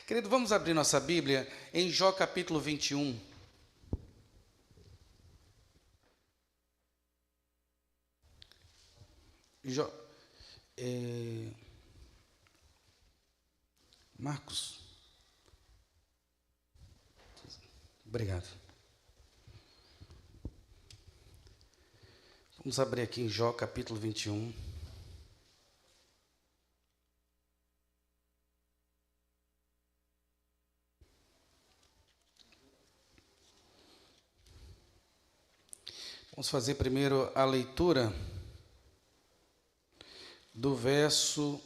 Querido, vamos abrir nossa Bíblia em Jó capítulo 21. Jó, Marcos. Obrigado. Vamos abrir aqui em Jó capítulo 21. Vamos fazer primeiro a leitura do verso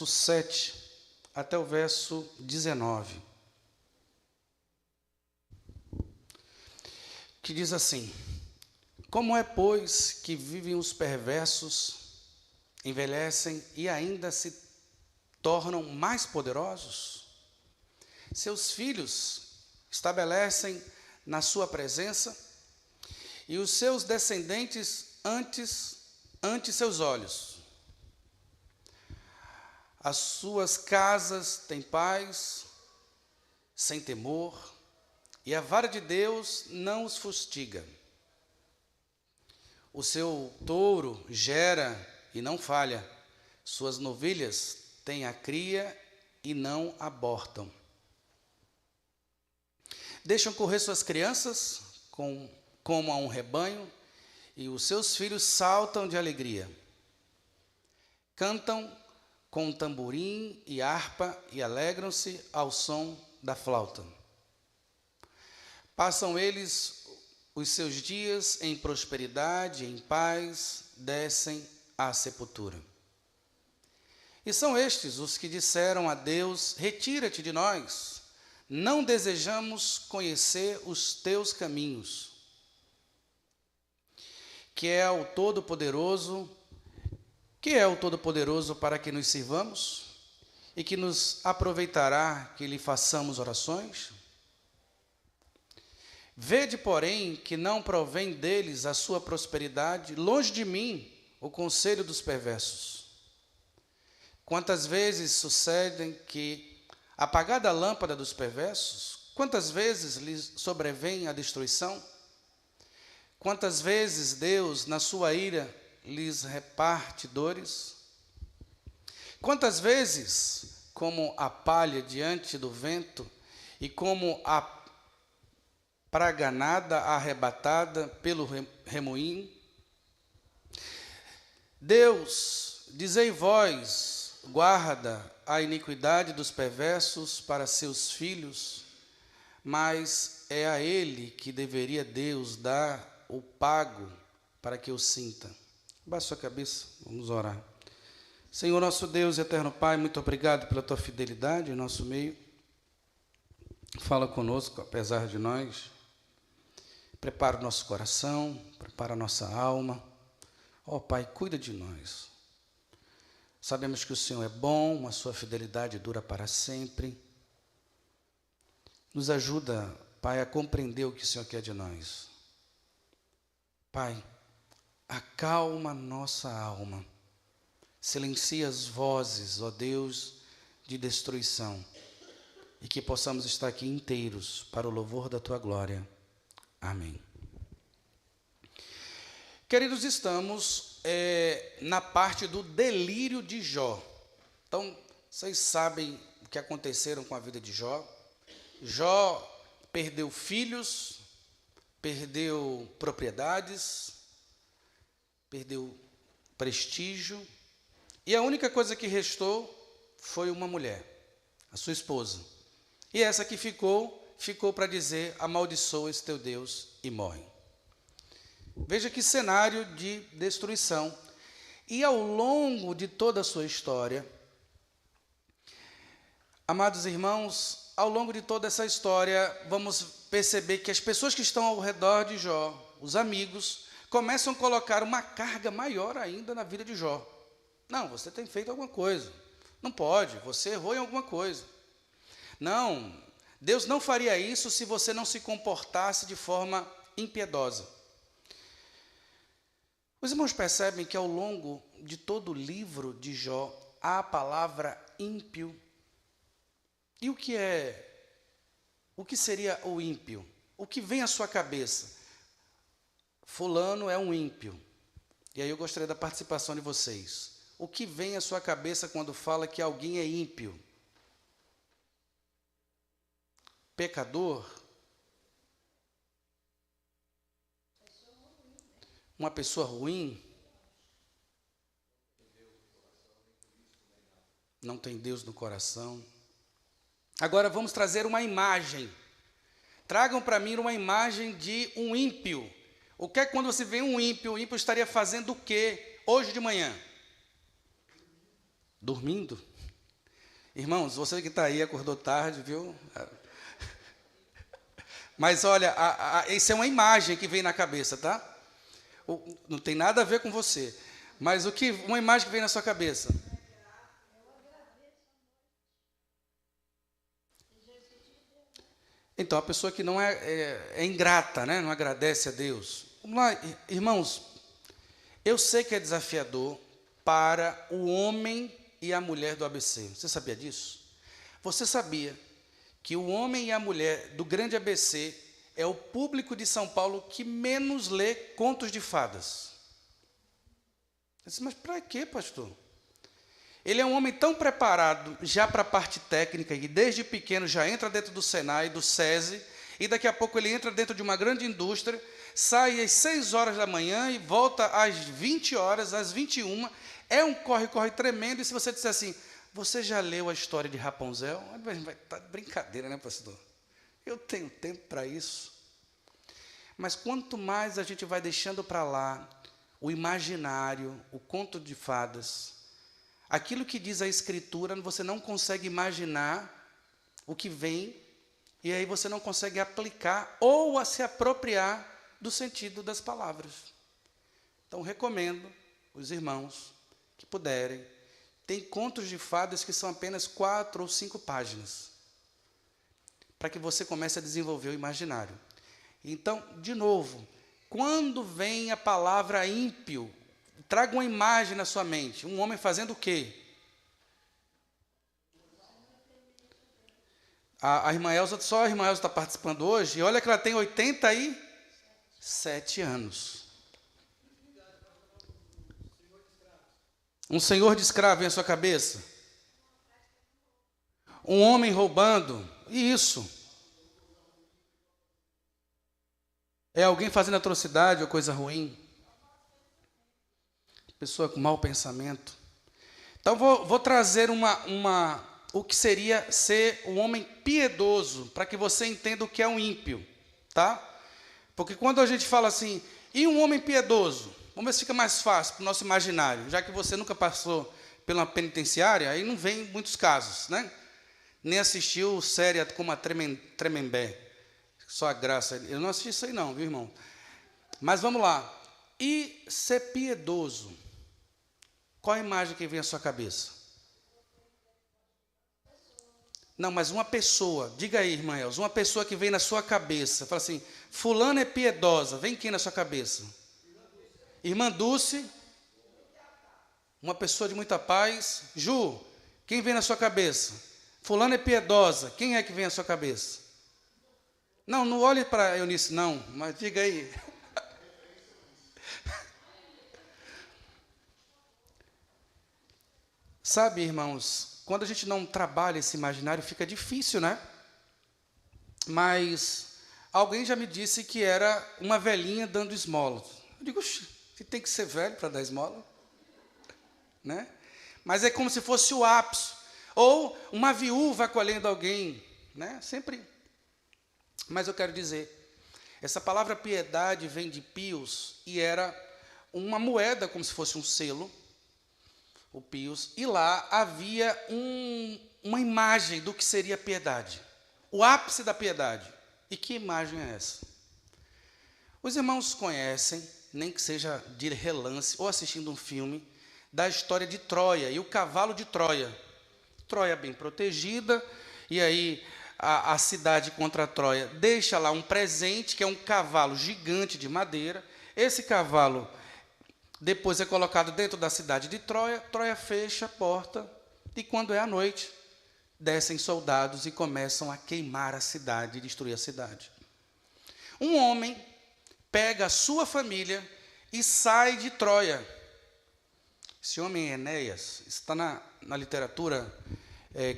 7 até o verso 19, que diz assim: Como é, pois, que vivem os perversos, envelhecem e ainda se tornam mais poderosos? Seus filhos estabelecem na sua presença, e os seus descendentes ante seus olhos. As suas casas têm paz, sem temor, e a vara de Deus não os fustiga. O seu touro gera e não falha, suas novilhas têm a cria e não abortam. Deixam correr suas crianças como a um rebanho, e os seus filhos saltam de alegria. Cantam com tamborim e harpa e alegram-se ao som da flauta. Passam eles os seus dias em prosperidade, em paz, descem à sepultura. E são estes os que disseram a Deus: retira-te de nós, não desejamos conhecer os teus caminhos. Que é o Todo-Poderoso para que nos sirvamos? E que nos aproveitará que lhe façamos orações? Vede, porém, que não provém deles a sua prosperidade, longe de mim o conselho dos perversos. Quantas vezes sucedem que, apagada a lâmpada dos perversos, quantas vezes lhes sobrevém a destruição? Quantas vezes Deus, na sua ira, lhes reparte dores? Quantas vezes, como a palha diante do vento, e como a praganada arrebatada pelo remoinho? Deus, dizei vós, guarda a iniquidade dos perversos para seus filhos, mas é a ele que deveria Deus dar o pago para que o sinta. Baixe sua cabeça, vamos orar. Senhor, nosso Deus e eterno Pai, muito obrigado pela tua fidelidade em nosso meio. Fala conosco, apesar de nós. Prepara o nosso coração, prepara a nossa alma. Ó Pai, cuida de nós. Sabemos que o Senhor é bom, a sua fidelidade dura para sempre. Nos ajuda, Pai, a compreender o que o Senhor quer de nós. Pai, acalma nossa alma. Silencia as vozes, ó Deus, de destruição. E que possamos estar aqui inteiros para o louvor da tua glória. Amém. Queridos, estamos na parte do delírio de Jó. Então, vocês sabem o que aconteceram com a vida de Jó. Jó perdeu filhos, perdeu propriedades, perdeu prestígio, e a única coisa que restou foi uma mulher, a sua esposa. E essa que ficou para dizer: amaldiçoa esse teu Deus e morre. Veja que cenário de destruição. E ao longo de toda a sua história, amados irmãos, ao longo de toda essa história, vamos perceber que as pessoas que estão ao redor de Jó, os amigos, começam a colocar uma carga maior ainda na vida de Jó. Não, você tem feito alguma coisa. Não pode, você errou em alguma coisa. Não, Deus não faria isso se você não se comportasse de forma impiedosa. Os irmãos percebem que ao longo de todo o livro de Jó, a palavra ímpio. E o que seria o ímpio? O que vem à sua cabeça? Fulano é um ímpio. E aí eu gostaria da participação de vocês. O que vem à sua cabeça quando fala que alguém é ímpio? Pecador? Uma pessoa ruim? Não tem Deus no coração. Agora vamos trazer uma imagem. Tragam para mim uma imagem de um ímpio. O que é quando você vê um ímpio? O ímpio estaria fazendo o quê hoje de manhã? Dormindo. Irmãos, você que está aí acordou tarde, viu? Mas olha, isso é uma imagem que vem na cabeça, tá? Não tem nada a ver com você. Mas uma imagem que vem na sua cabeça? Então, a pessoa que não é ingrata, né? Não agradece a Deus. Vamos lá, irmãos. Eu sei que é desafiador para o homem e a mulher do ABC. Você sabia disso? Você sabia que o homem e a mulher do grande ABC é o público de São Paulo que menos lê contos de fadas? Eu disse, mas para quê, pastor? Ele é um homem tão preparado já para a parte técnica e desde pequeno já entra dentro do Senai, do SESI, e daqui a pouco ele entra dentro de uma grande indústria, sai às 6 horas da manhã e volta às 20 horas, às 21. É um corre-corre tremendo. E se você disser assim, você já leu a história de Rapunzel? Tá de brincadeira, né, pastor? Eu tenho tempo para isso. Mas quanto mais a gente vai deixando para lá o imaginário, o conto de fadas, aquilo que diz a Escritura, você não consegue imaginar o que vem, e aí você não consegue aplicar ou a se apropriar do sentido das palavras. Então, recomendo os irmãos que puderem. Tem contos de fadas que são apenas 4 ou 5 páginas, para que você comece a desenvolver o imaginário. Então, de novo, quando vem a palavra ímpio, traga uma imagem na sua mente. Um homem fazendo o quê? A irmã Elza, só a irmã Elza está participando hoje, e olha que ela tem 87 anos. Um senhor de escravo em sua cabeça? Um homem roubando? E isso? É alguém fazendo atrocidade ou coisa ruim? Pessoa com mau pensamento. Então, vou trazer o que seria ser um homem piedoso, para que você entenda o que é um ímpio, tá? Porque quando a gente fala assim, e um homem piedoso? Vamos ver se fica mais fácil para o nosso imaginário, já que você nunca passou pela penitenciária, aí não vem muitos casos, né? Nem assistiu série como a Tremembé, só a graça. Eu não assisti isso aí não, viu, irmão? Mas vamos lá. E ser piedoso, qual a imagem que vem à sua cabeça? Não, mas uma pessoa, diga aí, irmã Elza, uma pessoa que vem na sua cabeça, fala assim, fulano é piedosa, vem quem na sua cabeça? Irmã Dulce, uma pessoa de muita paz. Ju, quem vem na sua cabeça? Fulano é piedosa, quem é que vem na sua cabeça? Não, não olhe para Eunice não, mas diga aí. Sabe, irmãos, quando a gente não trabalha esse imaginário, fica difícil, né? Mas alguém já me disse que era uma velhinha dando esmola. Eu digo, você tem que ser velho para dar esmola? Né? Mas é como se fosse o ápice. Ou uma viúva acolhendo alguém, né? Sempre. Mas eu quero dizer, essa palavra piedade vem de pios, e era uma moeda, como se fosse um selo, o pios, e lá havia uma imagem do que seria piedade, o ápice da piedade. E que imagem é essa? Os irmãos conhecem, nem que seja de relance, ou assistindo um filme, da história de Troia e o cavalo de Troia. Troia bem protegida, e aí a cidade contra a Troia deixa lá um presente, que é um cavalo gigante de madeira. Esse cavalo Depois é colocado dentro da cidade de Troia. Troia fecha a porta. E quando é à noite, descem soldados e começam a queimar a cidade e destruir a cidade. Um homem pega a sua família e sai de Troia. Esse homem é Enéas, está na literatura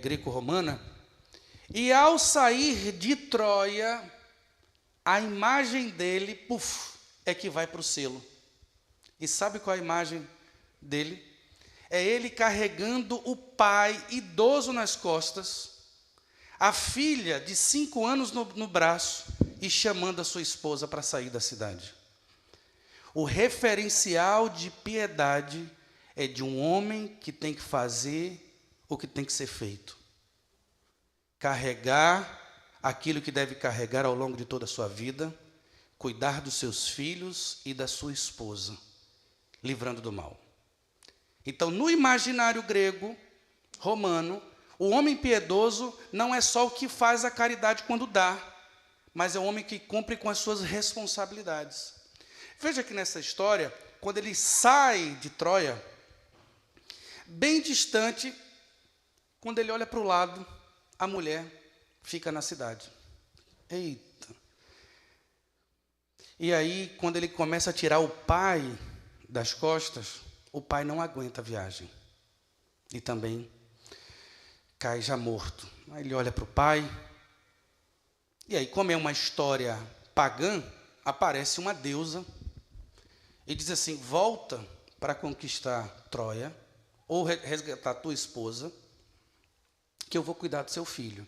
greco-romana. E ao sair de Troia, a imagem dele, é que vai para o selo. E sabe qual é a imagem dele? É ele carregando o pai idoso nas costas, a filha de 5 anos no braço e chamando a sua esposa para sair da cidade. O referencial de piedade é de um homem que tem que fazer o que tem que ser feito. Carregar aquilo que deve carregar ao longo de toda a sua vida, cuidar dos seus filhos e da sua esposa, livrando do mal. Então, no imaginário grego, romano, o homem piedoso não é só o que faz a caridade quando dá, mas é o homem que cumpre com as suas responsabilidades. Veja que nessa história, quando ele sai de Troia, bem distante, quando ele olha para o lado, a mulher fica na cidade. Eita! E aí, quando ele começa a tirar o pai das costas, o pai não aguenta a viagem. E também cai já morto. Aí ele olha para o pai. E aí, como é uma história pagã, aparece uma deusa e diz assim: volta para conquistar Troia, ou resgatar tua esposa, que eu vou cuidar do seu filho.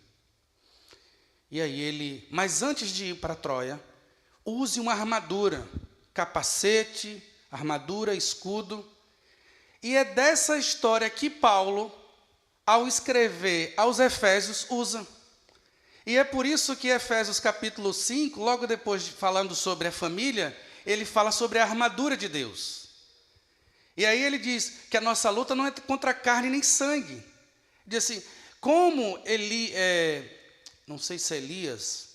E aí ele, mas antes de ir para Troia, use uma armadura, capacete, armadura, escudo. E é dessa história que Paulo, ao escrever aos Efésios, usa. E é por isso que Efésios capítulo 5, logo depois de falando sobre a família, ele fala sobre a armadura de Deus. E aí ele diz que a nossa luta não é contra carne nem sangue. Diz assim, como não sei se Elias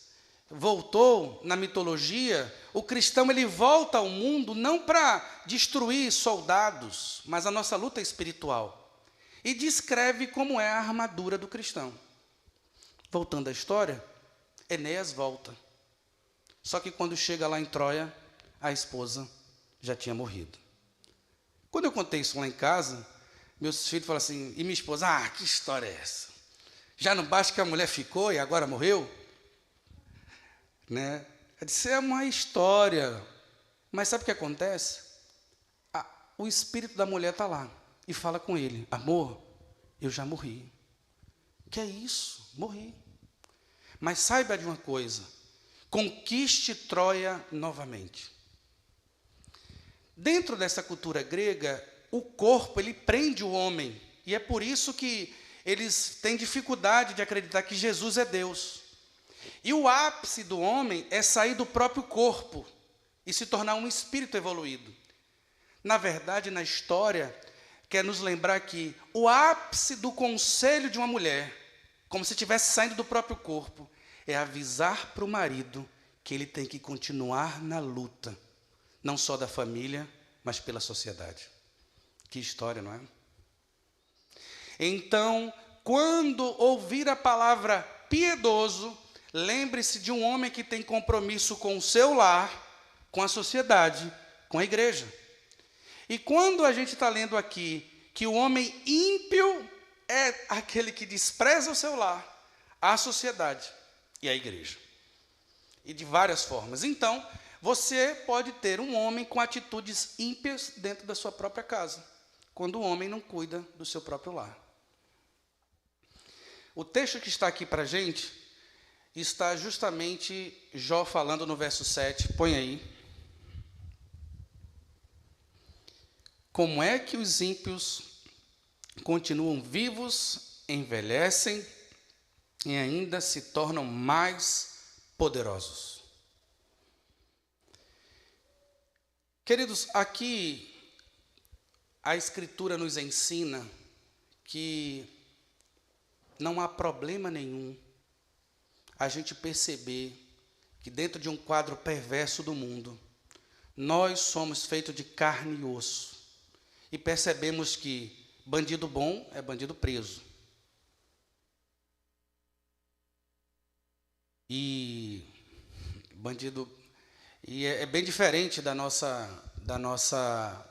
voltou na mitologia, o cristão ele volta ao mundo não para destruir soldados, mas a nossa luta é espiritual. E descreve como é a armadura do cristão. Voltando à história, Enéas volta. Só que quando chega lá em Troia, a esposa já tinha morrido. Quando eu contei isso lá em casa, meus filhos falaram assim, e minha esposa, que história é essa? Já não basta que a mulher ficou e agora morreu? Né? Eu disse, é uma história. Mas sabe o que acontece? O espírito da mulher está lá e fala com ele, amor, eu já morri. Que é isso? Morri. Mas saiba de uma coisa, conquiste Troia novamente. Dentro dessa cultura grega, o corpo, ele prende o homem. E é por isso que eles têm dificuldade de acreditar que Jesus é Deus. E o ápice do homem é sair do próprio corpo e se tornar um espírito evoluído. Na verdade, na história, quer nos lembrar que o ápice do conselho de uma mulher, como se estivesse saindo do próprio corpo, é avisar para o marido que ele tem que continuar na luta, não só da família, mas pela sociedade. Que história, não é? Então, quando ouvir a palavra piedoso, lembre-se de um homem que tem compromisso com o seu lar, com a sociedade, com a igreja. E quando a gente está lendo aqui que o homem ímpio é aquele que despreza o seu lar, a sociedade e a igreja. E de várias formas. Então, você pode ter um homem com atitudes ímpias dentro da sua própria casa, quando o homem não cuida do seu próprio lar. O texto que está aqui para a gente está justamente Jó falando no verso 7, põe aí. Como é que os ímpios continuam vivos, envelhecem e ainda se tornam mais poderosos? Queridos, aqui a Escritura nos ensina que não há problema nenhum a gente perceber que dentro de um quadro perverso do mundo, nós somos feitos de carne e osso. E percebemos que bandido bom é bandido preso. E é bem diferente da nossa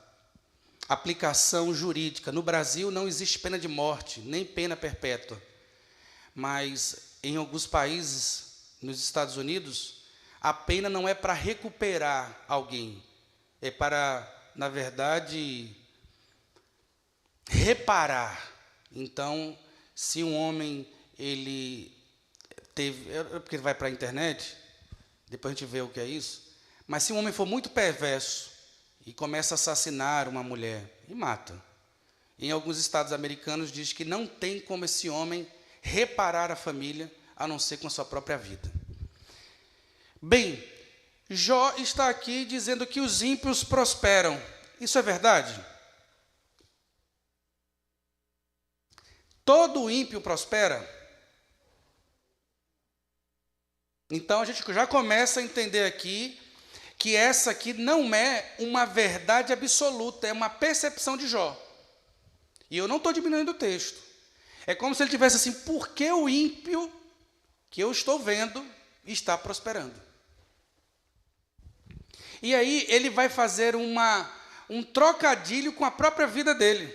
aplicação jurídica. No Brasil não existe pena de morte, nem pena perpétua. Mas em alguns países, nos Estados Unidos, a pena não é para recuperar alguém, é para, na verdade, reparar. Então, se um homem, ele teve, porque ele vai para a internet, depois a gente vê o que é isso, mas se um homem for muito perverso e começa a assassinar uma mulher e mata, em alguns estados americanos diz que não tem como esse homem reparar a família, a não ser com a sua própria vida. Bem, Jó está aqui dizendo que os ímpios prosperam. Isso é verdade? Todo ímpio prospera? Então a gente já começa a entender aqui que essa aqui não é uma verdade absoluta, é uma percepção de Jó. E eu não estou diminuindo o texto. É como se ele tivesse assim, por que o ímpio que eu estou vendo está prosperando? E aí ele vai fazer um trocadilho com a própria vida dele.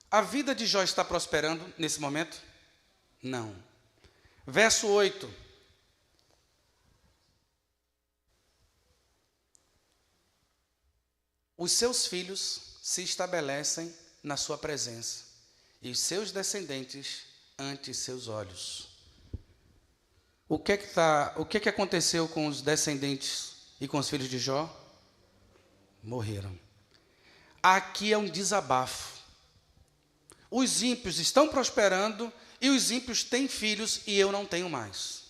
A vida de Jó está prosperando nesse momento? Não. Verso 8. Os seus filhos se estabelecem na sua presença, e os seus descendentes ante seus olhos. O que é que aconteceu com os descendentes e com os filhos de Jó? Morreram. Aqui é um desabafo. Os ímpios estão prosperando e os ímpios têm filhos e eu não tenho mais.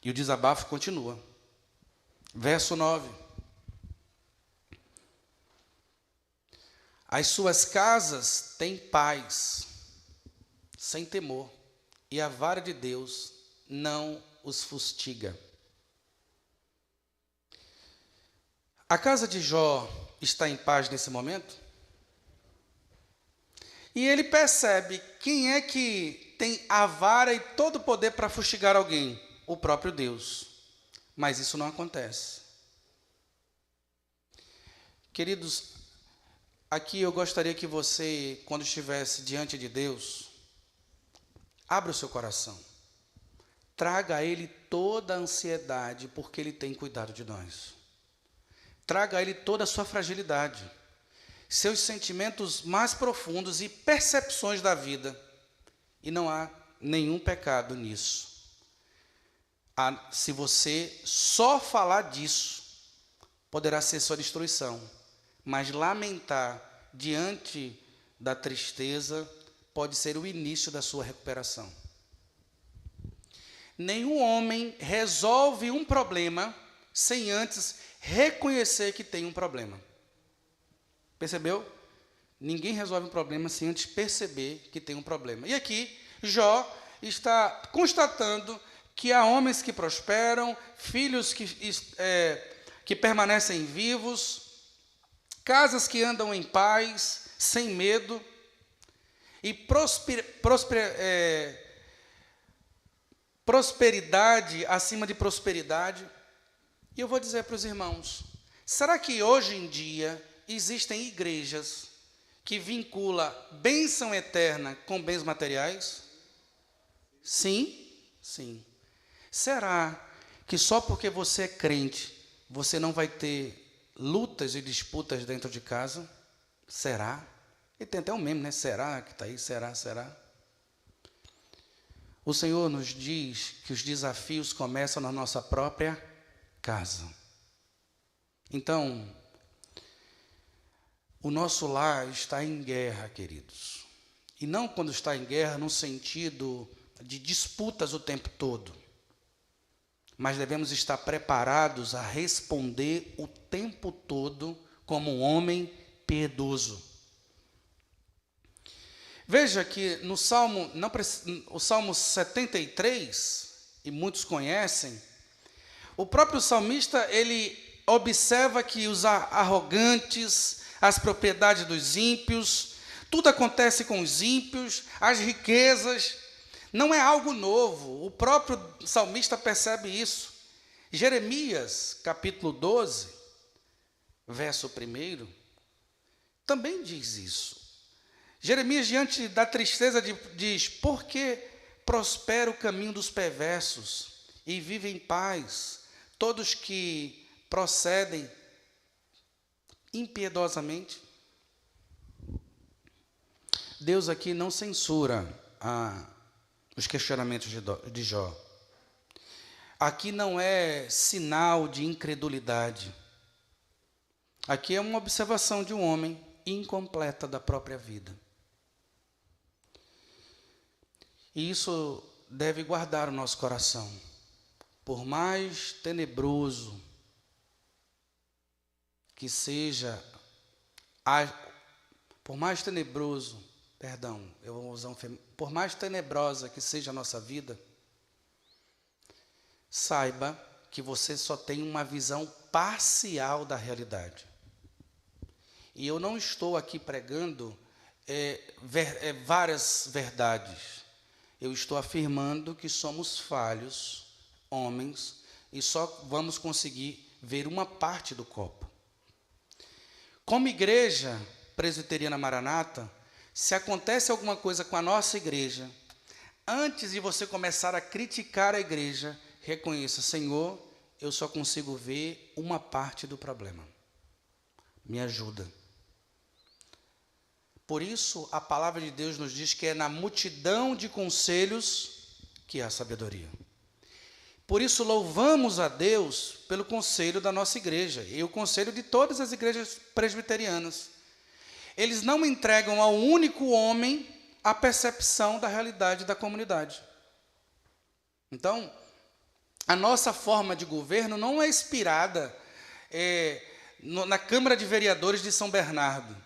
E o desabafo continua. Verso 9. As suas casas têm paz, sem temor, e a vara de Deus não os fustiga. A casa de Jó está em paz nesse momento? E ele percebe quem é que tem a vara e todo o poder para fustigar alguém? O próprio Deus. Mas isso não acontece. Queridos, aqui eu gostaria que você, quando estivesse diante de Deus, abra o seu coração. Traga a Ele toda a ansiedade, porque Ele tem cuidado de nós. Traga a Ele toda a sua fragilidade, seus sentimentos mais profundos e percepções da vida. E não há nenhum pecado nisso. Se você só falar disso, poderá ser sua destruição. Mas lamentar diante da tristeza pode ser o início da sua recuperação. Nenhum homem resolve um problema sem antes reconhecer que tem um problema. Percebeu? Ninguém resolve um problema sem antes perceber que tem um problema. E aqui, Jó está constatando que há homens que prosperam, filhos que permanecem vivos, casas que andam em paz, sem medo, e prosperidade acima de prosperidade. E eu vou dizer para os irmãos, será que hoje em dia existem igrejas que vinculam bênção eterna com bens materiais? Sim, sim. Será que só porque você é crente, você não vai ter lutas e disputas dentro de casa? Será? E tem até um meme, né? Será que está aí? Será? O Senhor nos diz que os desafios começam na nossa própria casa. Então, o nosso lar está em guerra, queridos. E não quando está em guerra no sentido de disputas o tempo todo. Mas devemos estar preparados a responder o tempo todo como um homem piedoso. Veja que no o Salmo 73, e muitos conhecem, O próprio salmista, ele observa que os arrogantes, as propriedades dos ímpios, tudo acontece com os ímpios, as riquezas, não é algo novo. O próprio salmista percebe isso. Jeremias, capítulo 12, verso 1, também diz isso. Jeremias, diante da tristeza, diz: por que prospera o caminho dos perversos e vivem em paz todos que procedem impiedosamente? Deus aqui não censura os questionamentos de Jó. Aqui não é sinal de incredulidade. Aqui é uma observação de um homem incompleta da própria vida. E isso deve guardar o nosso coração. Por mais tenebroso que seja, por mais tenebrosa que seja a nossa vida, saiba que você só tem uma visão parcial da realidade. E eu não estou aqui pregando várias verdades. Eu estou afirmando que somos falhos, homens, e só vamos conseguir ver uma parte do copo. Como igreja presbiteriana Maranata, se acontece alguma coisa com a nossa igreja, antes de você começar a criticar a igreja, reconheça: Senhor, eu só consigo ver uma parte do problema. Me ajuda. Por isso, a palavra de Deus nos diz que é na multidão de conselhos que há sabedoria. Por isso, louvamos a Deus pelo conselho da nossa igreja e o conselho de todas as igrejas presbiterianas. Eles não entregam ao único homem a percepção da realidade da comunidade. Então, a nossa forma de governo não é inspirada na Câmara de Vereadores de São Bernardo.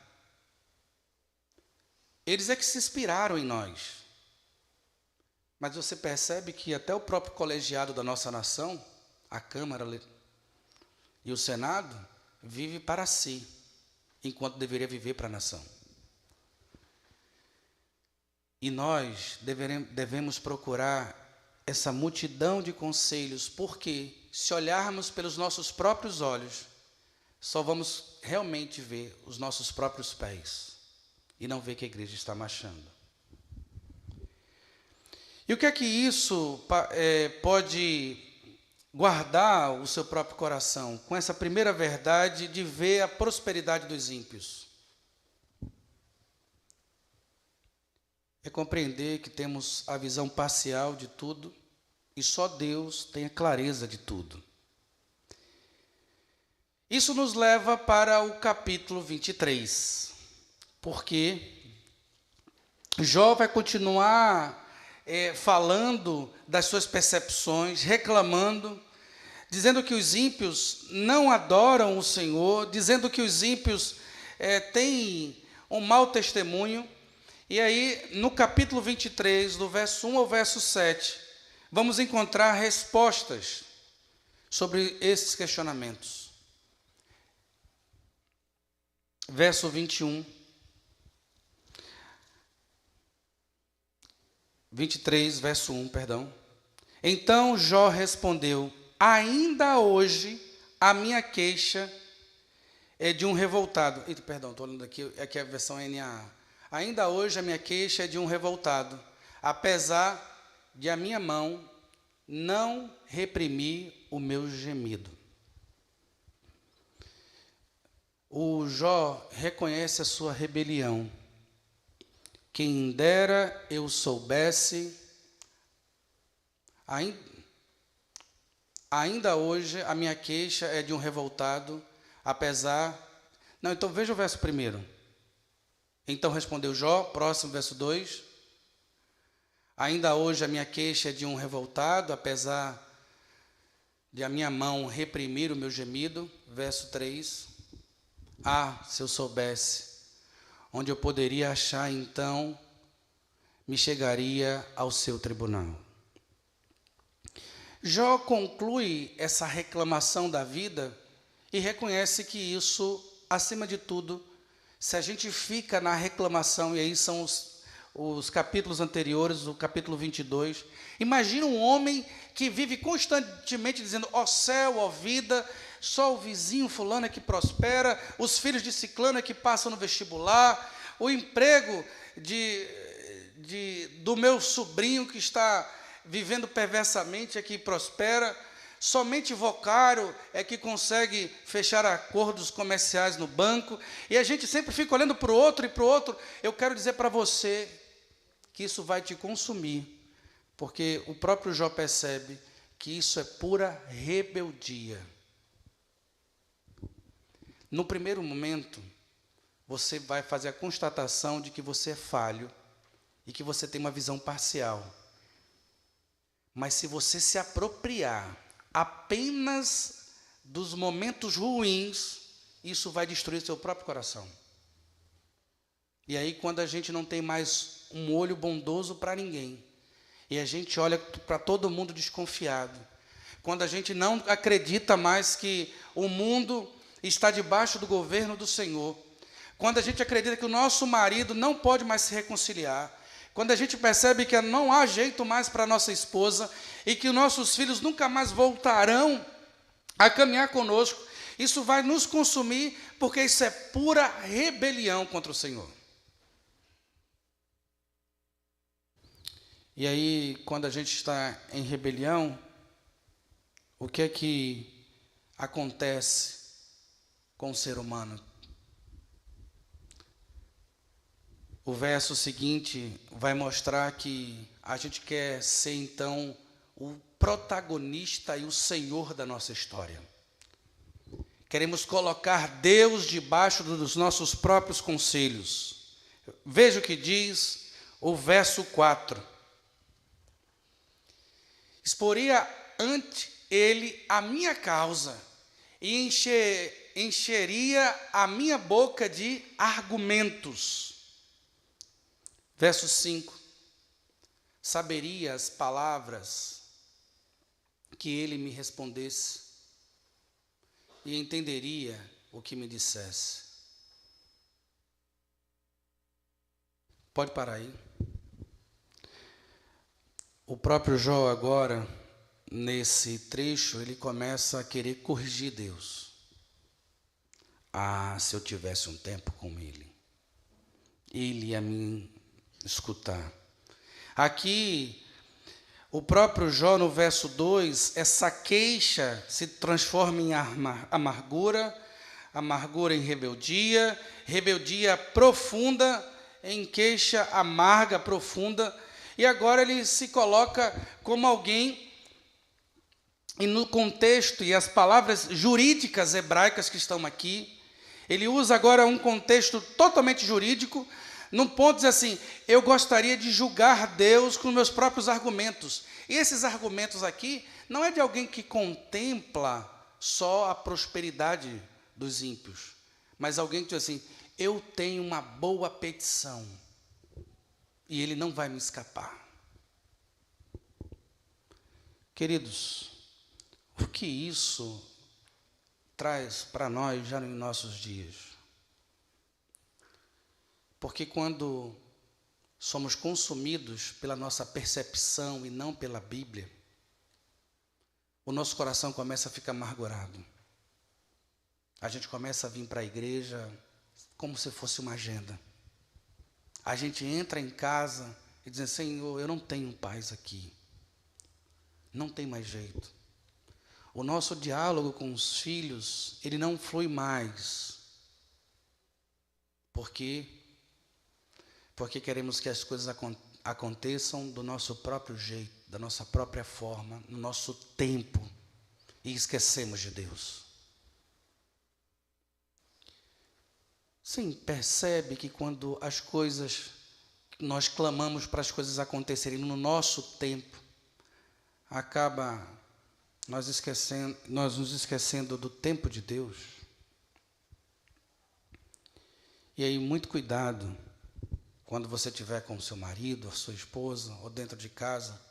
Eles é que se inspiraram em nós. Mas você percebe que até o próprio colegiado da nossa nação, a Câmara e o Senado, vive para si, enquanto deveria viver para a nação. E nós devemos procurar essa multidão de conselhos, porque se olharmos pelos nossos próprios olhos, só vamos realmente ver os nossos próprios pés e não ver que a igreja está marchando. E o que é que isso pode guardar o seu próprio coração com essa primeira verdade de ver a prosperidade dos ímpios? É compreender que temos a visão parcial de tudo e só Deus tem a clareza de tudo. Isso nos leva para o capítulo 23, porque Jó vai continuar falando das suas percepções, reclamando, dizendo que os ímpios não adoram o Senhor, dizendo que os ímpios têm um mau testemunho. E aí, no capítulo 23, do verso 1 ao verso 7, vamos encontrar respostas sobre esses questionamentos. Verso 21. 23, verso 1, perdão. Então Jó respondeu: ainda hoje a minha queixa é de um revoltado. Perdão, estou olhando aqui é a versão NAA. Ainda hoje a minha queixa é de um revoltado, apesar de a minha mão não reprimir o meu gemido. O Jó reconhece a sua rebelião. Quem dera eu soubesse, ainda hoje a minha queixa é de um revoltado, apesar... Não, então veja o verso 1. Então respondeu Jó, próximo verso 2. Ainda hoje a minha queixa é de um revoltado, apesar de a minha mão reprimir o meu gemido. Verso 3. Ah, se eu soubesse onde eu poderia achar, então me chegaria ao seu tribunal. Jó conclui essa reclamação da vida e reconhece que isso, acima de tudo, se a gente fica na reclamação, e aí são os capítulos anteriores, o capítulo 22, imagina um homem que vive constantemente dizendo, ó céu, ó vida, só o vizinho fulano é que prospera, os filhos de ciclano é que passam no vestibular, o emprego do meu sobrinho que está vivendo perversamente é que prospera, somente vocário é que consegue fechar acordos comerciais no banco, e a gente sempre fica olhando para o outro e para o outro. Eu quero dizer para você que isso vai te consumir, porque o próprio Jó percebe que isso é pura rebeldia. No primeiro momento, você vai fazer a constatação de que você é falho e que você tem uma visão parcial. Mas se você se apropriar apenas dos momentos ruins, isso vai destruir seu próprio coração. E aí, quando a gente não tem mais um olho bondoso para ninguém, e a gente olha para todo mundo desconfiado, quando a gente não acredita mais que o mundo está debaixo do governo do Senhor, quando a gente acredita que o nosso marido não pode mais se reconciliar, quando a gente percebe que não há jeito mais para a nossa esposa e que os nossos filhos nunca mais voltarão a caminhar conosco, isso vai nos consumir, porque isso é pura rebelião contra o Senhor. E aí, quando a gente está em rebelião, o que é que acontece com o ser humano? O verso seguinte vai mostrar que a gente quer ser, então, o protagonista e o senhor da nossa história. Queremos colocar Deus debaixo dos nossos próprios conselhos. Veja o que diz o verso 4. Exporia ante ele a minha causa e encheria a minha boca de argumentos. Verso 5. Saberia as palavras que ele me respondesse e entenderia o que me dissesse. Pode parar aí. O próprio Jó agora, nesse trecho, ele começa a querer corrigir Deus. Ah, se eu tivesse um tempo com ele ia me escutar. Aqui, o próprio Jó, no verso 2, essa queixa se transforma em amargura, amargura em rebeldia, rebeldia profunda em queixa amarga, profunda, e agora ele se coloca como alguém, e no contexto e as palavras jurídicas hebraicas que estão aqui, ele usa agora um contexto totalmente jurídico, num ponto diz assim, eu gostaria de julgar Deus com meus próprios argumentos. E esses argumentos aqui não é de alguém que contempla só a prosperidade dos ímpios, mas alguém que diz assim, eu tenho uma boa petição e ele não vai me escapar. Queridos, o que isso traz para nós já nos nossos dias? Porque quando somos consumidos pela nossa percepção e não pela Bíblia, o nosso coração começa a ficar amargurado. A gente começa a vir para a igreja como se fosse uma agenda. A gente entra em casa e diz, Senhor, eu não tenho paz aqui. Não tem mais jeito. O nosso diálogo com os filhos, ele não flui mais. Por quê? Porque queremos que as coisas aconteçam do nosso próprio jeito, da nossa própria forma, no nosso tempo, e esquecemos de Deus. Sim, percebe que quando as coisas, nós clamamos para as coisas acontecerem no nosso tempo, acaba nós nos esquecendo do tempo de Deus. E aí, muito cuidado quando você estiver com o seu marido, a sua esposa, ou dentro de casa.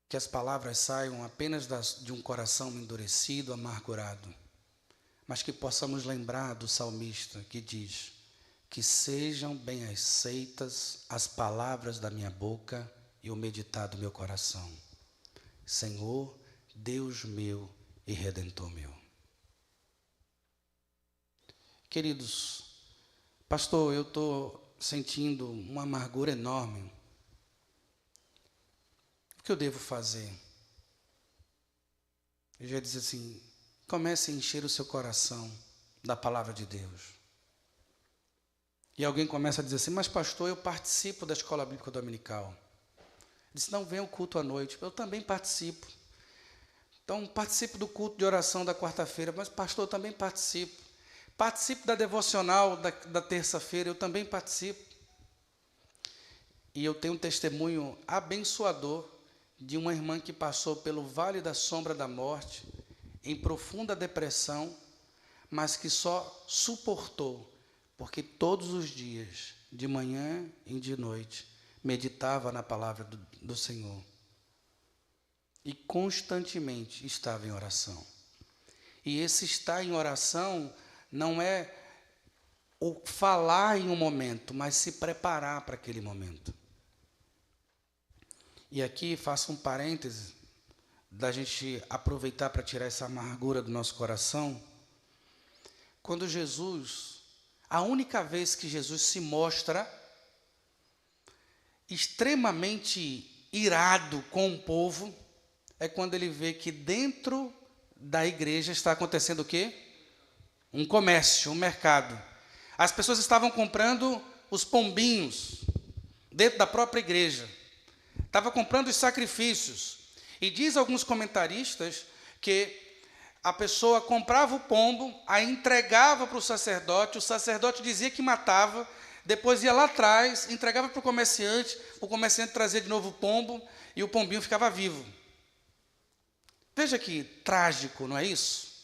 que as palavras saiam apenas de um coração endurecido, amargurado, mas que possamos lembrar do salmista que diz: que sejam bem aceitas as palavras da minha boca e o meditar do meu coração. Senhor, Deus meu e Redentor meu. Queridos, pastor, eu estou sentindo uma amargura enorme. O que eu devo fazer? Eu já disse assim: comece a encher o seu coração da palavra de Deus. E alguém começa a dizer assim: mas pastor, eu participo da escola bíblica dominical. Disse: não, vem o culto à noite. Eu também participo. Então, participo do culto de oração da quarta-feira, mas pastor, eu também participo. Participo da devocional da terça-feira, eu também participo. E eu tenho um testemunho abençoador de uma irmã que passou pelo vale da sombra da morte, em profunda depressão, mas que só suportou, porque todos os dias, de manhã e de noite, meditava na palavra do Senhor. E constantemente estava em oração. E esse estar em oração não é o falar em um momento, mas se preparar para aquele momento. E aqui faço um parêntese, da gente aproveitar para tirar essa amargura do nosso coração. Quando Jesus, a única vez que Jesus se mostra extremamente irado com o povo, é quando ele vê que dentro da igreja está acontecendo o quê? Um comércio, um mercado. As pessoas estavam comprando os pombinhos dentro da própria igreja. Estavam comprando os sacrifícios. E diz alguns comentaristas que a pessoa comprava o pombo, aí entregava para o sacerdote dizia que matava, depois ia lá atrás, entregava para o comerciante trazia de novo o pombo e o pombinho ficava vivo. Veja que trágico, não é isso?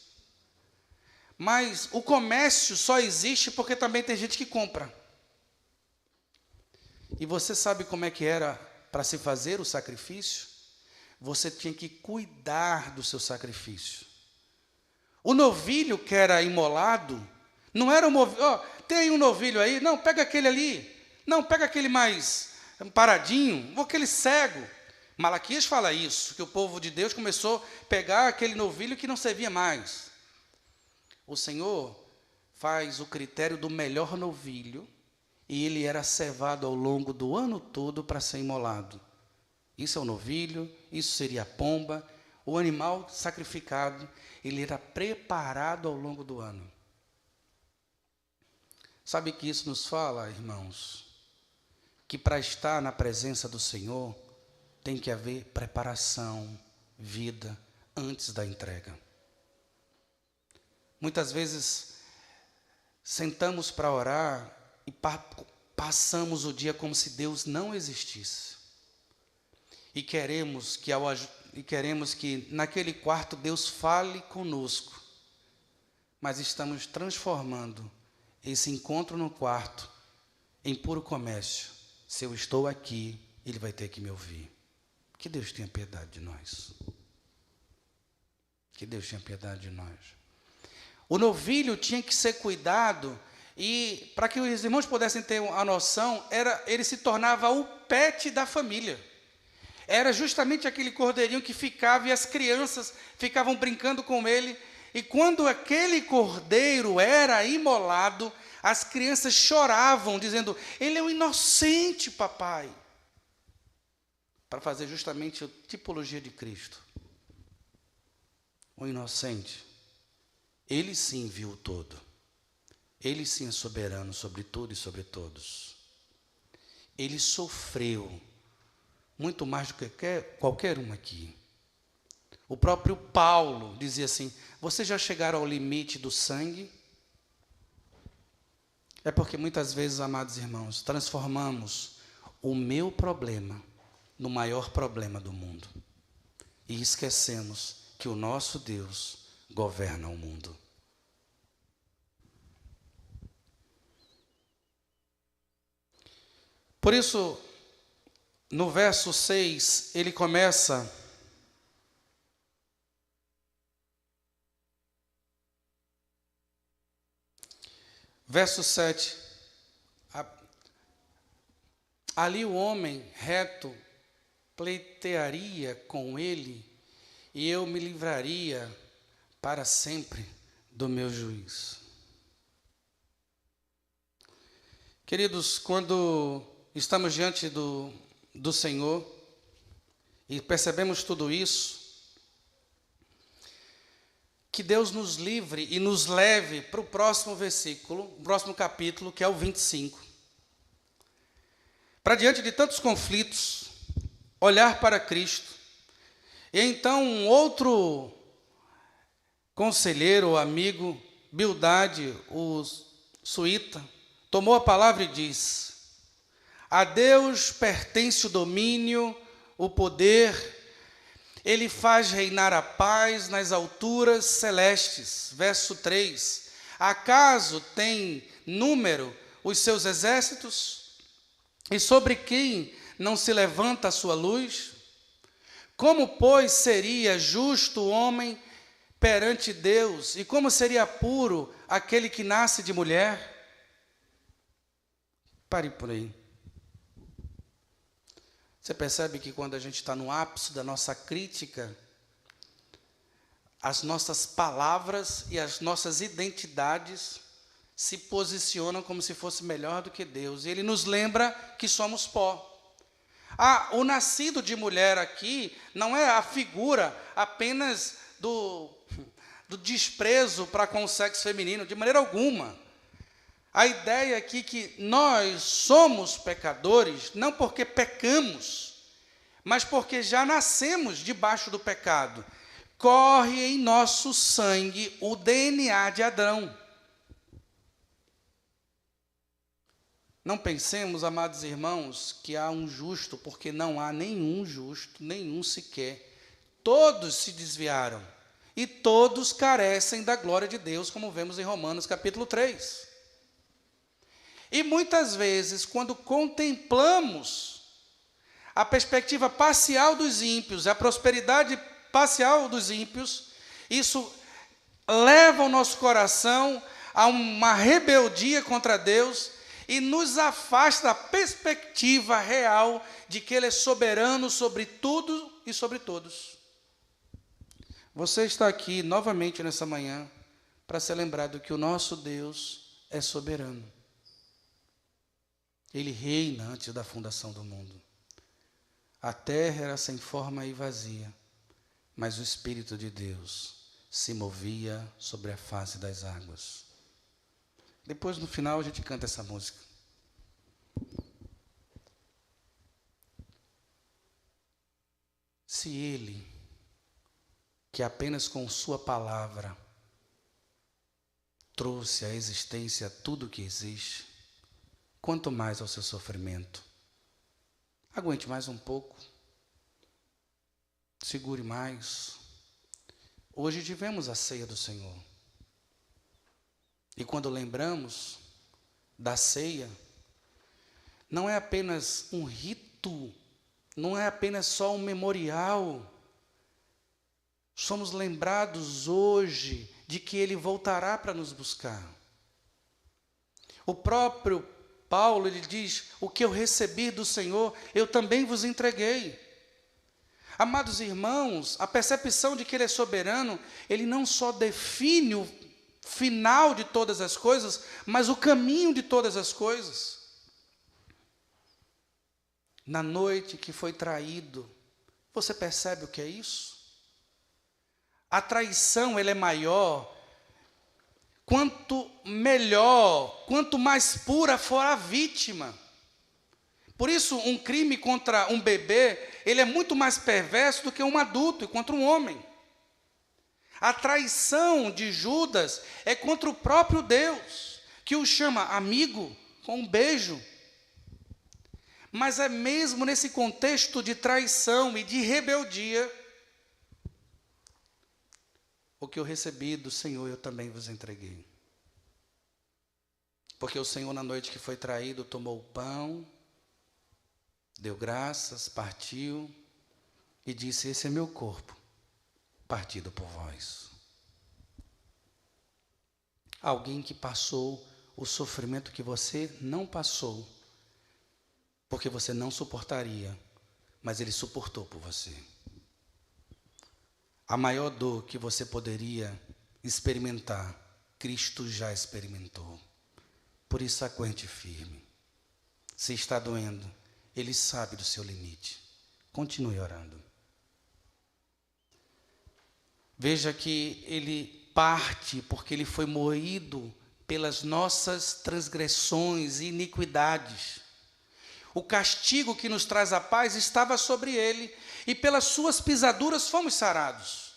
Mas o comércio só existe porque também tem gente que compra. E você sabe como é que era para se fazer o sacrifício? Você tinha que cuidar do seu sacrifício. O novilho que era imolado, não era um novilho, tem aí um novilho aí, não, pega aquele ali, não, pega aquele mais paradinho, ou aquele cego. Malaquias fala isso, que o povo de Deus começou a pegar aquele novilho que não servia mais. O Senhor faz o critério do melhor novilho, e ele era cevado ao longo do ano todo para ser imolado. Isso é o novilho, isso seria a pomba. O animal sacrificado, ele era preparado ao longo do ano. Sabe que isso nos fala, irmãos, que para estar na presença do Senhor, tem que haver preparação, vida, antes da entrega. Muitas vezes, sentamos para orar e passamos o dia como se Deus não existisse. E queremos que naquele quarto Deus fale conosco. Mas estamos transformando esse encontro no quarto em puro comércio. Se eu estou aqui, Ele vai ter que me ouvir. Que Deus tenha piedade de nós. Que Deus tenha piedade de nós. O novilho tinha que ser cuidado, e para que os irmãos pudessem ter a noção, ele se tornava o pet da família. Era justamente aquele cordeirinho que ficava e as crianças ficavam brincando com ele. E quando aquele cordeiro era imolado, as crianças choravam, dizendo: ele é um inocente, papai. Para fazer justamente a tipologia de Cristo. O inocente. Ele sim viu todo. Ele sim é soberano sobre tudo e sobre todos. Ele sofreu muito mais do que qualquer um aqui. O próprio Paulo dizia assim: vocês já chegaram ao limite do sangue? É porque muitas vezes, amados irmãos, transformamos o meu problema no maior problema do mundo. E esquecemos que o nosso Deus governa o mundo. Por isso, no verso 6, ele começa Verso 7. Ali o homem reto pleitearia com ele, e eu me livraria para sempre do meu juiz. Queridos, quando estamos diante do Senhor e percebemos tudo isso, que Deus nos livre e nos leve para o próximo versículo, o próximo capítulo, que é o 25. Para diante de tantos conflitos, olhar para Cristo. E então um outro conselheiro, amigo, Bildade, o suíta, tomou a palavra e disse: a Deus pertence o domínio, o poder, Ele faz reinar a paz nas alturas celestes. Verso 3. Acaso tem número os seus exércitos? E sobre quem não se levanta a sua luz? Como, pois, seria justo o homem perante Deus? E como seria puro aquele que nasce de mulher? Pare por aí. Você percebe que quando a gente está no ápice da nossa crítica, as nossas palavras e as nossas identidades se posicionam como se fosse melhor do que Deus. E Ele nos lembra que somos pó. O nascido de mulher aqui não é a figura apenas do desprezo para com o sexo feminino, de maneira alguma. A ideia aqui é que nós somos pecadores, não porque pecamos, mas porque já nascemos debaixo do pecado. Corre em nosso sangue o DNA de Adão. Não pensemos, amados irmãos, que há um justo, porque não há nenhum justo, nenhum sequer. Todos se desviaram e todos carecem da glória de Deus, como vemos em Romanos capítulo 3. E muitas vezes, quando contemplamos a perspectiva parcial dos ímpios, a prosperidade parcial dos ímpios, isso leva o nosso coração a uma rebeldia contra Deus e nos afasta da perspectiva real de que Ele é soberano sobre tudo e sobre todos. Você está aqui novamente nessa manhã para ser lembrado que o nosso Deus é soberano. Ele reina antes da fundação do mundo. A terra era sem forma e vazia, mas o Espírito de Deus se movia sobre a face das águas. Depois, no final, a gente canta essa música. Se Ele, que apenas com sua palavra trouxe à existência tudo o que existe, quanto mais ao seu sofrimento. Aguente mais um pouco. Segure mais. Hoje tivemos a ceia do Senhor. E quando lembramos da ceia, não é apenas um rito, não é apenas só um memorial. Somos lembrados hoje de que Ele voltará para nos buscar. O próprio Paulo, ele diz: o que eu recebi do Senhor, eu também vos entreguei. Amados irmãos, a percepção de que Ele é soberano, Ele não só define o final de todas as coisas, mas o caminho de todas as coisas. Na noite que foi traído, você percebe o que é isso? A traição, ela é maior quanto melhor, quanto mais pura for a vítima. Por isso, um crime contra um bebê, ele é muito mais perverso do que um adulto e contra um homem. A traição de Judas é contra o próprio Deus, que o chama amigo com um beijo. Mas é mesmo nesse contexto de traição e de rebeldia, o que eu recebi do Senhor, eu também vos entreguei. Porque o Senhor, na noite que foi traído, tomou o pão, deu graças, partiu e disse: esse é meu corpo, partido por vós. Alguém que passou o sofrimento que você não passou, porque você não suportaria, mas Ele suportou por você. A maior dor que você poderia experimentar, Cristo já experimentou. Por isso, aguente firme. Se está doendo, Ele sabe do seu limite. Continue orando. Veja que Ele parte porque Ele foi moído pelas nossas transgressões e iniquidades. O castigo que nos traz a paz estava sobre Ele, e pelas suas pisaduras fomos sarados.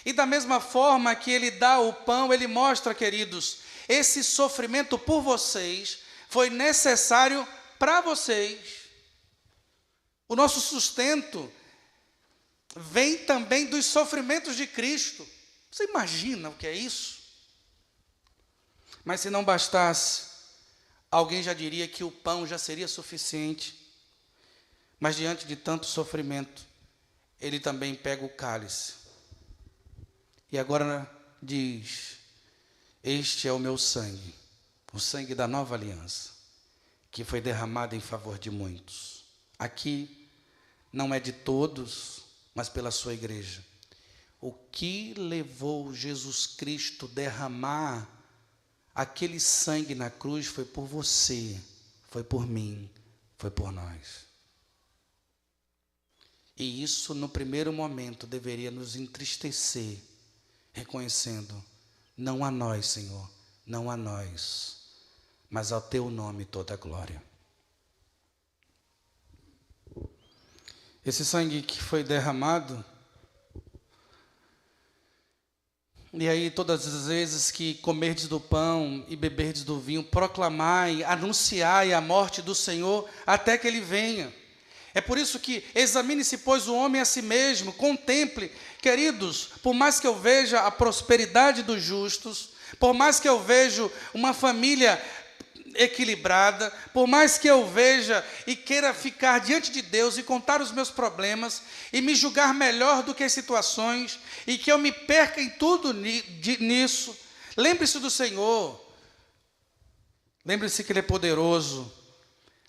E da mesma forma que Ele dá o pão, Ele mostra, queridos, esse sofrimento por vocês foi necessário para vocês. O nosso sustento vem também dos sofrimentos de Cristo. Você imagina o que é isso? Mas se não bastasse, alguém já diria que o pão já seria suficiente. Mas diante de tanto sofrimento, Ele também pega o cálice. E agora diz: este é o meu sangue, o sangue da nova aliança, que foi derramado em favor de muitos. Aqui não é de todos, mas pela sua igreja. O que levou Jesus Cristo a derramar aquele sangue na cruz foi por você, foi por mim, foi por nós. E isso, no primeiro momento, deveria nos entristecer, reconhecendo: não a nós, Senhor, não a nós, mas ao Teu nome toda a glória. Esse sangue que foi derramado, e aí todas as vezes que comerdes do pão e beberdes do vinho, proclamai, anunciai a morte do Senhor até que Ele venha. É por isso que examine-se, pois, o homem a si mesmo, contemple. Queridos, por mais que eu veja a prosperidade dos justos, por mais que eu veja uma família equilibrada, por mais que eu veja e queira ficar diante de Deus e contar os meus problemas e me julgar melhor do que as situações e que eu me perca em tudo nisso, lembre-se do Senhor, lembre-se que Ele é poderoso,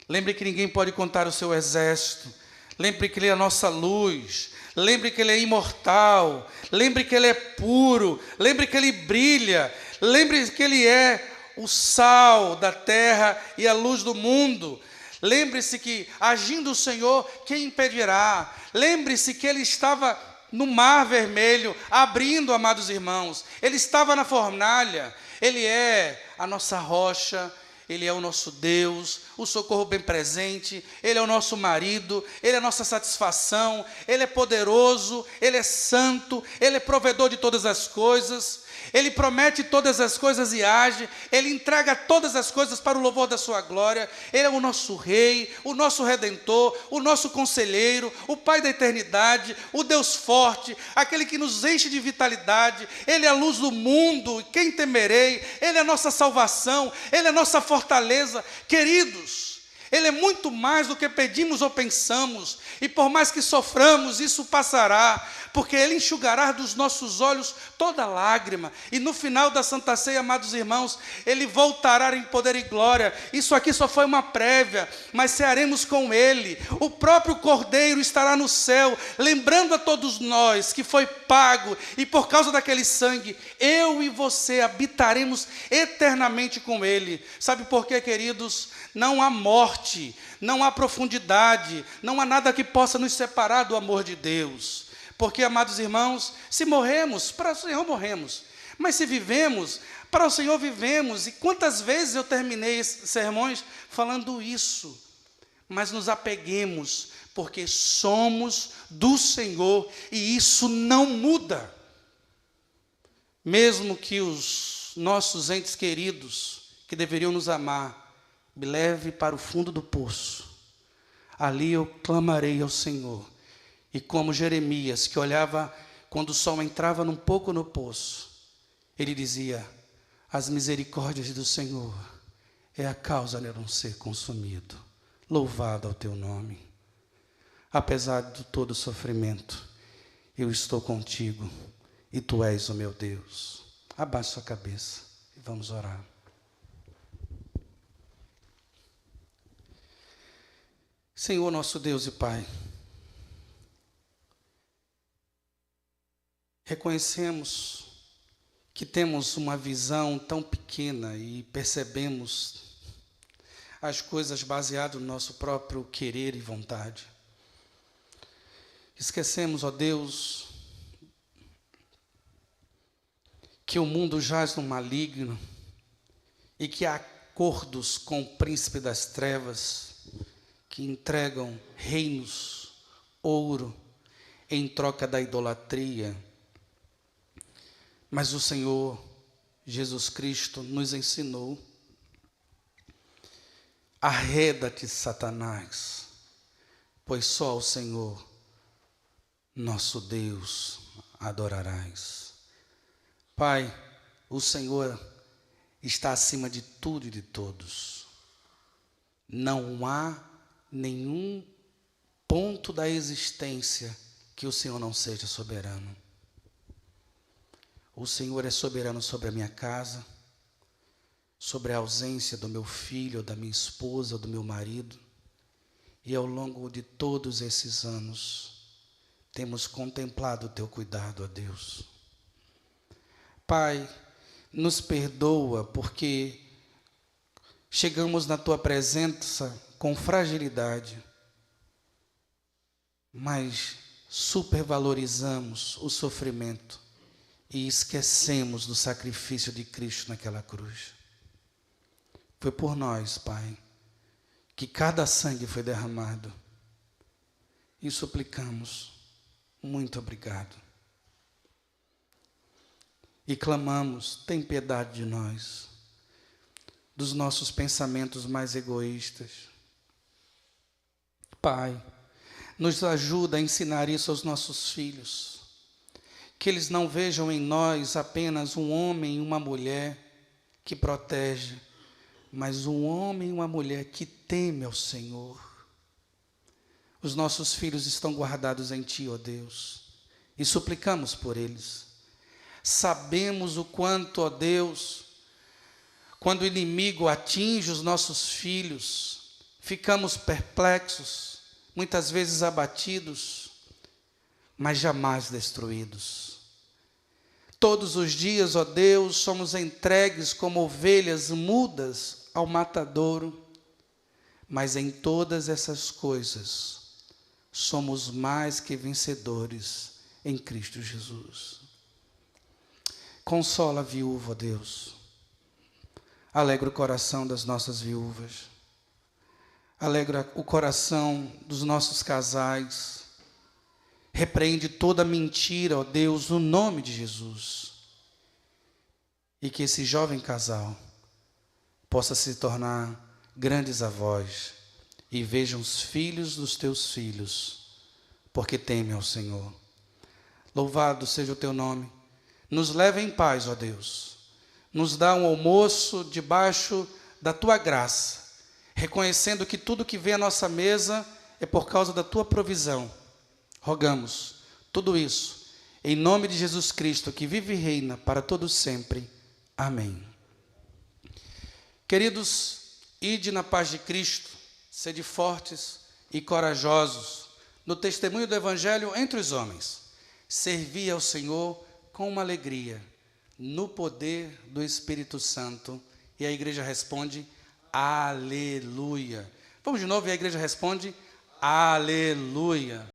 lembre que ninguém pode contar o seu exército, lembre que Ele é a nossa luz, lembre que Ele é imortal, lembre que Ele é puro, lembre que Ele brilha, lembre que Ele é o sal da terra e a luz do mundo. Lembre-se que, agindo o Senhor, quem impedirá? Lembre-se que Ele estava no mar vermelho, abrindo, amados irmãos. Ele estava na fornalha. Ele é a nossa rocha, Ele é o nosso Deus, o socorro bem presente, Ele é o nosso marido, Ele é a nossa satisfação, Ele é poderoso, Ele é santo, Ele é provedor de todas as coisas. Ele promete todas as coisas e age, Ele entrega todas as coisas para o louvor da sua glória. Ele é o nosso Rei, o nosso Redentor, o nosso Conselheiro, o Pai da eternidade, o Deus forte, aquele que nos enche de vitalidade. Ele é a luz do mundo, quem temerei? Ele é a nossa salvação, Ele é a nossa fortaleza. Queridos, Ele é muito mais do que pedimos ou pensamos, e por mais que soframos, isso passará, porque Ele enxugará dos nossos olhos toda lágrima, e no final da Santa Ceia, amados irmãos, Ele voltará em poder e glória. Isso aqui só foi uma prévia, mas cearemos com Ele. O próprio Cordeiro estará no céu, lembrando a todos nós que foi pago, e por causa daquele sangue, eu e você habitaremos eternamente com Ele. Sabe por quê, queridos? Não há morte, não há profundidade, não há nada que possa nos separar do amor de Deus. Porque, amados irmãos, se morremos, para o Senhor morremos. Mas se vivemos, para o Senhor vivemos. E quantas vezes eu terminei esses sermões falando isso? Mas nos apeguemos, porque somos do Senhor e isso não muda. Mesmo que os nossos entes queridos, que deveriam nos amar, me leve para o fundo do poço. Ali eu clamarei ao Senhor. E como Jeremias, que olhava quando o sol entrava um pouco no poço, ele dizia: as misericórdias do Senhor é a causa de eu não ser consumido. Louvado ao teu nome. Apesar de todo o sofrimento, eu estou contigo e tu és o meu Deus. Abaixe sua cabeça e vamos orar. Senhor, nosso Deus e Pai, reconhecemos que temos uma visão tão pequena e percebemos as coisas baseadas no nosso próprio querer e vontade. Esquecemos, ó Deus, que o mundo jaz no maligno e que há acordos com o príncipe das trevas que entregam reinos, ouro, em troca da idolatria. Mas o Senhor Jesus Cristo nos ensinou: arreda-te, Satanás, pois só ao Senhor, nosso Deus, adorarás. Pai, o Senhor está acima de tudo e de todos. Não há nenhum ponto da existência que o Senhor não seja soberano. O Senhor é soberano sobre a minha casa, sobre a ausência do meu filho, ou da minha esposa, ou do meu marido. E ao longo de todos esses anos, temos contemplado o teu cuidado, ó Deus. Pai, nos perdoa porque chegamos na tua presença com fragilidade, mas supervalorizamos o sofrimento e esquecemos do sacrifício de Cristo naquela cruz. Foi por nós, Pai, que cada sangue foi derramado. E suplicamos, muito obrigado. E clamamos, tem piedade de nós, dos nossos pensamentos mais egoístas. Pai, nos ajuda a ensinar isso aos nossos filhos, que eles não vejam em nós apenas um homem e uma mulher que protege, mas um homem e uma mulher que teme ao Senhor. Os nossos filhos estão guardados em Ti, ó Deus, e suplicamos por eles. Sabemos o quanto, ó Deus, quando o inimigo atinge os nossos filhos, ficamos perplexos, muitas vezes abatidos, mas jamais destruídos. Todos os dias, ó Deus, somos entregues como ovelhas mudas ao matadouro, mas em todas essas coisas somos mais que vencedores em Cristo Jesus. Consola a viúva, ó Deus. Alegra o coração das nossas viúvas. Alegra o coração dos nossos casais. Repreende toda mentira, ó Deus, no nome de Jesus. E que esse jovem casal possa se tornar grandes avós e vejam os filhos dos teus filhos, porque temem ao Senhor. Louvado seja o teu nome. Nos leva em paz, ó Deus. Nos dá um almoço debaixo da tua graça, reconhecendo que tudo que vem à nossa mesa é por causa da tua provisão. Rogamos tudo isso em nome de Jesus Cristo, que vive e reina para todos sempre. Amém. Queridos, ide na paz de Cristo, sede fortes e corajosos no testemunho do Evangelho entre os homens. Servi ao Senhor com uma alegria, no poder do Espírito Santo. E a igreja responde, aleluia. Vamos de novo, e a igreja responde, aleluia.